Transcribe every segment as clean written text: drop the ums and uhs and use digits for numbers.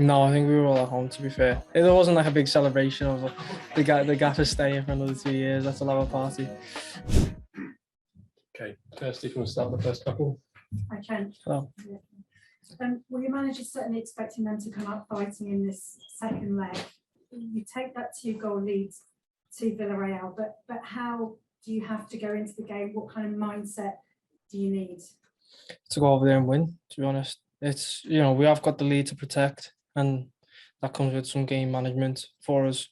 No, I think we were all at home, to be fair. It wasn't like a big celebration of the gaffer staying for another 2 years. That's a lot of party. Okay, Kirsty, if you want to start the first couple. Hi, Trent. Hello. Well, your manager's certainly expecting them to come up fighting in this second leg. You take that 2-goal lead to Villarreal, but how do you have to go into the game? What kind of mindset do you need? To go over there and win, to be honest. It's, we have got the lead to protect, and that comes with some game management for us.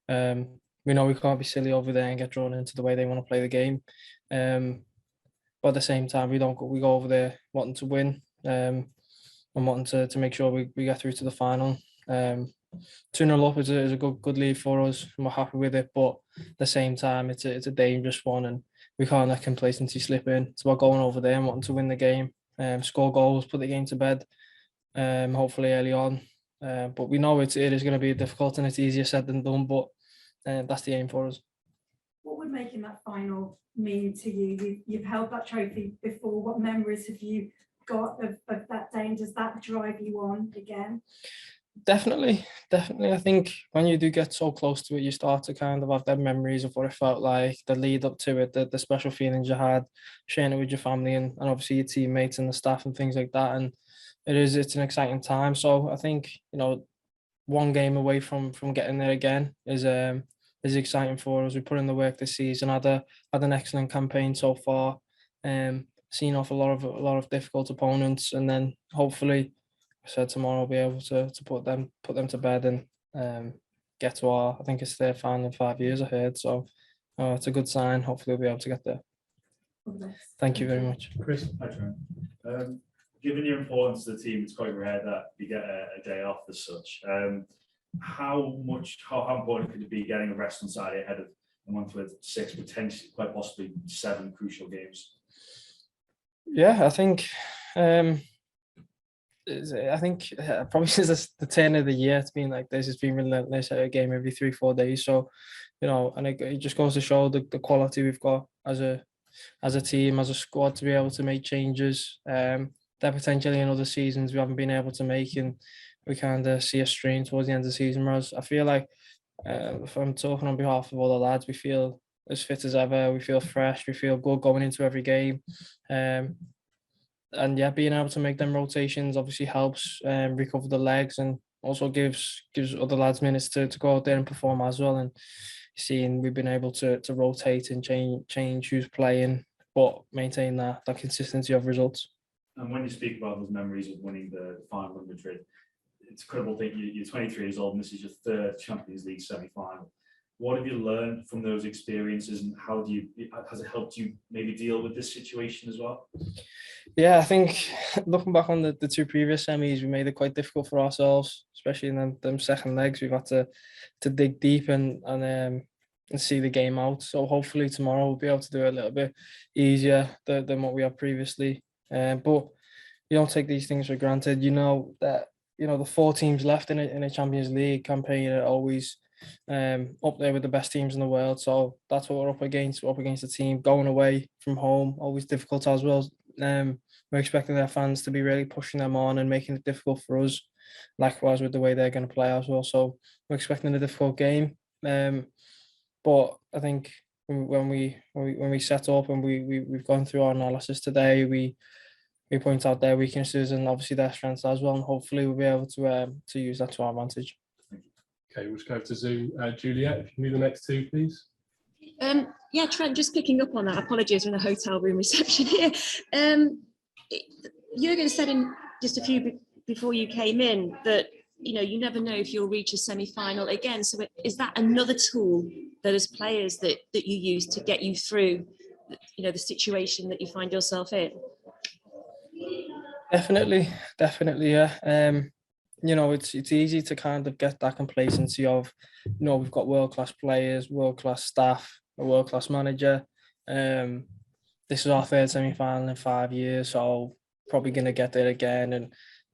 We know we can't be silly over there and get drawn into the way they want to play the game. But at the same time, we go over there wanting to win, and wanting to make sure we get through to the final. 2-0 up is a good lead for us, and we're happy with it. But at the same time, it's a dangerous one, and we can't let complacency slip in. It's about going over there and wanting to win the game, score goals, put the game to bed, hopefully early on. But we know it is going to be difficult, and it's easier said than done. But that's the aim for us. What would making that final mean to you? You've held that trophy before. What memories have you got of that day, and does that drive you on again? Definitely. I think when you do get so close to it, you start to kind of have them memories of what it felt like, the lead up to it, the special feelings you had, sharing it with your family and obviously your teammates and the staff and things like that. And it's an exciting time. So I think, one game away from getting there again is exciting for us. We put in the work this season, had an excellent campaign so far, seen off a lot of difficult opponents, and then hopefully, I said tomorrow I'll be able to put them to bed and get to I think it's their final in 5 years, I heard. So it's a good sign. Hopefully we'll be able to get there. Thank you very much. Chris? Hi, Trent. Given your importance to the team, it's quite rare that you get a day off as such. How important could it be getting a rest on Saturday ahead of a month with 6, potentially quite possibly 7 crucial games? Yeah, I think probably since the turn of the year, it's been like this. It's been relentless, a game every 3-4 days. So, and it just goes to show the quality we've got as a team, as a squad, to be able to make changes that potentially in other seasons we haven't been able to make, and we kind of see a strain towards the end of the season. Whereas I feel like, if I'm talking on behalf of all the lads, we feel as fit as ever. We feel fresh. We feel good going into every game. And yeah, being able to make them rotations obviously helps recover the legs, and also gives other lads minutes to go out there and perform as well. And seeing we've been able to rotate and change who's playing, but maintain that consistency of results. And when you speak about those memories of winning the final in Madrid, it's an incredible thing. You're 23 years old, and this is your 3rd Champions League semi-final. What have you learned from those experiences, and has it helped you maybe deal with this situation as well? Yeah, I think looking back on the 2 previous semis, we made it quite difficult for ourselves, especially in them second legs. We've had to dig deep and see the game out. So hopefully tomorrow we'll be able to do it a little bit easier than what we have previously. But you don't take these things for granted. You know that the 4 teams left in a Champions League campaign are always up there with the best teams in the world. So that's what we're up against. We're up against a team going away from home, always difficult as well. We're expecting their fans to be really pushing them on and making it difficult for us. Likewise with the way they're going to play as well. So we're expecting a difficult game. But I think when we set up and we've gone through our analysis today, we point out their weaknesses and obviously their strengths as well, and hopefully we'll be able to use that to our advantage. Okay, we'll just go to Zoom. Juliet, if you move the next 2, please. Yeah, Trent, just picking up on that. Apologies, we're in a hotel room reception here. Jurgen said just a few before you came in that you never know if you'll reach a semi-final again. So is that another tool that as players that you use to get you through, the situation that you find yourself in? Definitely, yeah. It's easy to kind of get that complacency of, we've got world-class players, world-class staff, a world-class manager. This is our 3rd semi-final in 5 years, so probably going to get there again,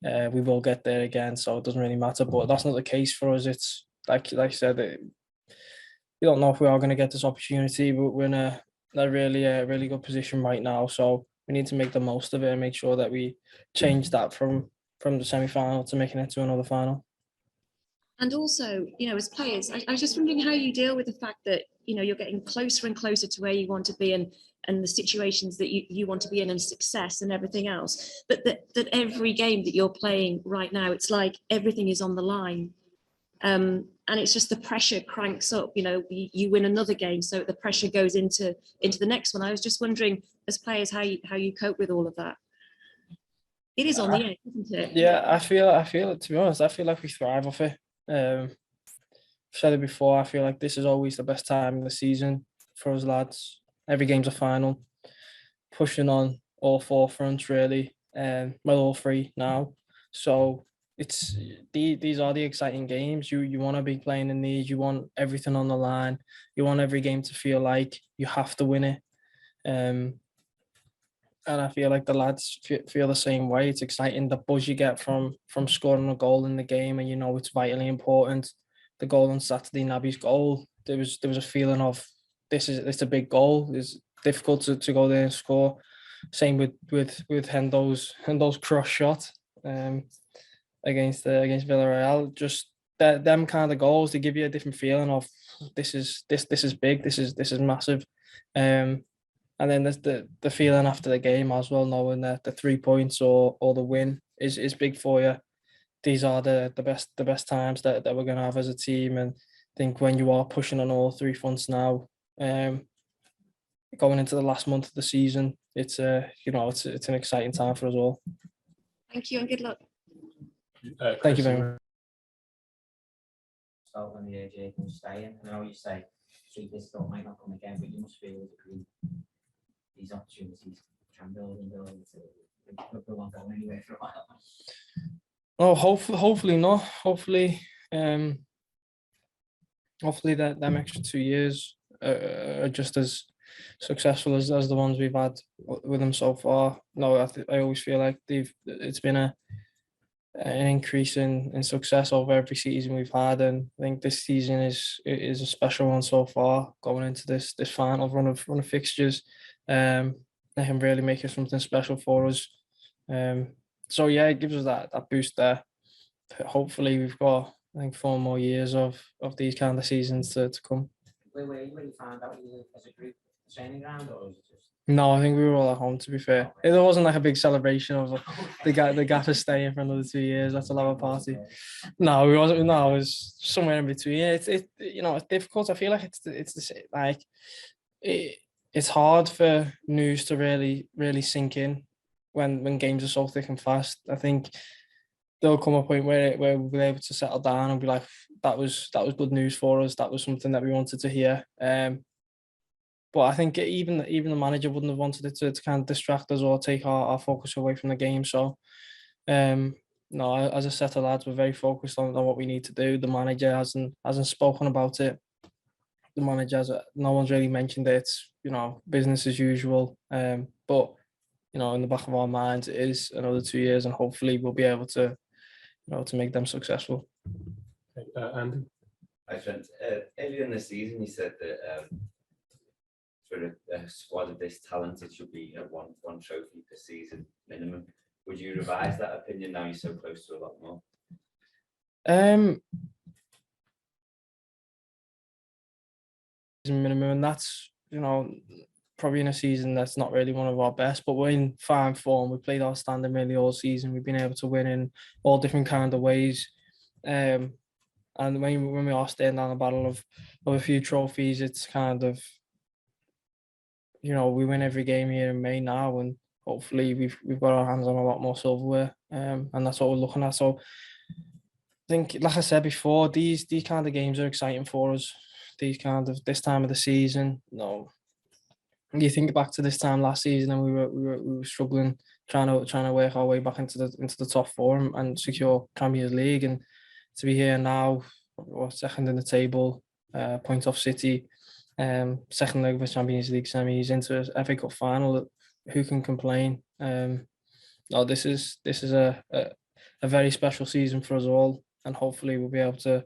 and we will get there again, so it doesn't really matter. But that's not the case for us. It's like I said, we don't know if we are going to get this opportunity, but we're in a really good position right now. So we need to make the most of it and make sure that we change that from the semi-final to making it to another final. And also, as players, I was just wondering how you deal with the fact that, you're getting closer and closer to where you want to be and the situations that you want to be in and success and everything else. But that every game that you're playing right now, it's like everything is on the line. And it's just the pressure cranks up, you win another game. So the pressure goes into the next one. I was just wondering, as players, how you cope with all of that. It is on the edge, isn't it? Yeah, I feel it, to be honest. I feel like we thrive off it. I've said it before, I feel like this is always the best time of the season for us lads. Every game's a final. Pushing on all four fronts really. Well, all three now. So these are the exciting games. You want to be playing in these. You want everything on the line. You want every game to feel like you have to win it. And I feel like the lads feel the same way. It's exciting, the buzz you get from scoring a goal in the game, and it's vitally important. The goal on Saturday, Naby's goal, there was a feeling of it's a big goal. It's difficult to go there and score. Same with Hendo's cross shot against Villarreal. Just them kind of goals, they give you a different feeling of this is big, this is massive. And then there's the feeling after the game as well, knowing that the 3 points or the win is big for you. These are the best times that we're gonna have as a team. And I think when you are pushing on all three fronts now, going into the last month of the season, it's an exciting time for us all. Thank you and good luck. Thank you very much. Start when the AJ can stay in. I know you say this thought might not come again, but you must feel these opportunities can build and they won't go anywhere for a while. Oh, hopefully not. Hopefully that them extra 2 years are just as successful as the ones we've had with them so far. No, I always feel like it's been an increase in success over every season we've had, and I think this season is a special one so far. Going into this final run of fixtures, they can really make it something special for us. So yeah, it gives us that boost there. Hopefully, we've got, I think, 4 more years of these kind of seasons to come. Where were you when you found out you as a group training ground, or was it just? No, I think we were all at home, to be fair. It wasn't like a big celebration of the gaffer staying for another 2 years. That's a lava party. No, it wasn't. No, it was somewhere in between. It's difficult. I feel like it's hard for news to really sink in when games are so thick and fast. I think there'll come a point where we'll be able to settle down and be like, that was good news for us. That was something that we wanted to hear. But I think even the manager wouldn't have wanted it to kind of distract us or take our focus away from the game. So, no, as a set of lads, we're very focused on what we need to do. The manager hasn't spoken about it. The manager no one's really mentioned it. It's, business as usual. But in the back of our minds, it is another 2 years, and hopefully we'll be able to, to make them successful. Andy? Hi, Trent. Earlier in the season, you said that for a squad of this talent, it should be one trophy per season minimum. Would you revise that opinion now you're so close to a lot more? Minimum, and that's probably in a season that's not really one of our best, but we're in fine form. We played outstanding really all season. We've been able to win in all different kind of ways. And when we are staying down the battle of a few trophies, it's kind of, we win every game here in May now, and hopefully we've got our hands on a lot more silverware, and that's what we're looking at. So I think, like I said before, these kind of games are exciting for us. This time of the season, you think back to this time last season, and we were struggling, trying to work our way back into the top 4 and secure Champions League, and to be here now, we're second in the table, point off City, second leg of the Champions League semis, into a FA Cup final. Who can complain? This is a very special season for us all, and hopefully we'll be able to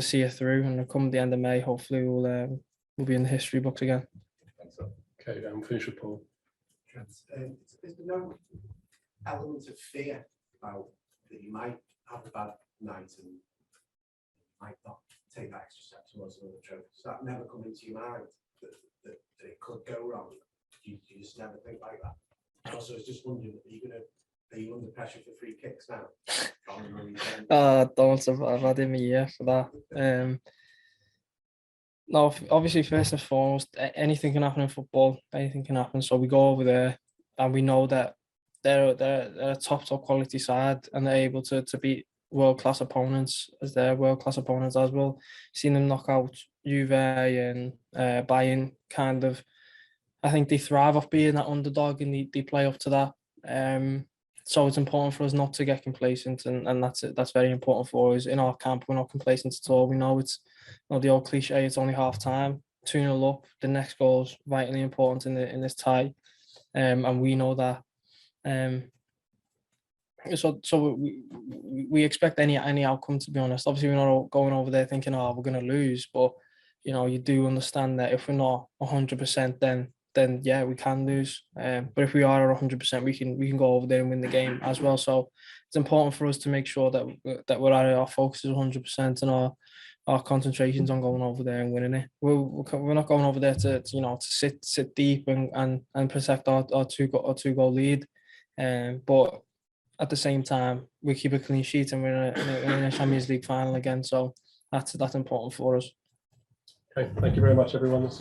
see it through. And come the end of May, hopefully we'll be in the history books again. Okay, finish with Paul. Is there no element of fear about that you might have a bad night and might not take that extra step towards another trophy? Does that never come into your mind that it could go wrong? You just never think like that. Also, I was just wondering, are you under pressure for free kicks now? Don't. I've had him a year for that. No, obviously, first and foremost, anything can happen in football. Anything can happen. So we go over there, and we know that they're a top quality side, and they're able to beat world class opponents as their world class opponents as well. Seen them knock out Juve and Bayern. Kind of, I think they thrive off being that underdog, and they play up to that. So it's important for us not to get complacent, and that's it. That's very important for us. In our camp, we're not complacent at all. We know it's, you know, the old cliche, it's only half time, 2-0 up, the next goal is vitally important in this tie. And we know that. So we expect any outcome, to be honest. Obviously, we're not going over there thinking, oh, we're going to lose, but you know, you do understand that if we're not 100%, then yeah, we can lose. But if we are at 100%, we can go over there and win the game as well. So it's important for us to make sure that we're at our focus is 100% and our concentrations on going over there and winning it. We're not going over there to sit deep and protect our two goal lead. But at the same time, we keep a clean sheet and we're in a Champions League final again. So that's important for us. Okay, thank you very much, everyone.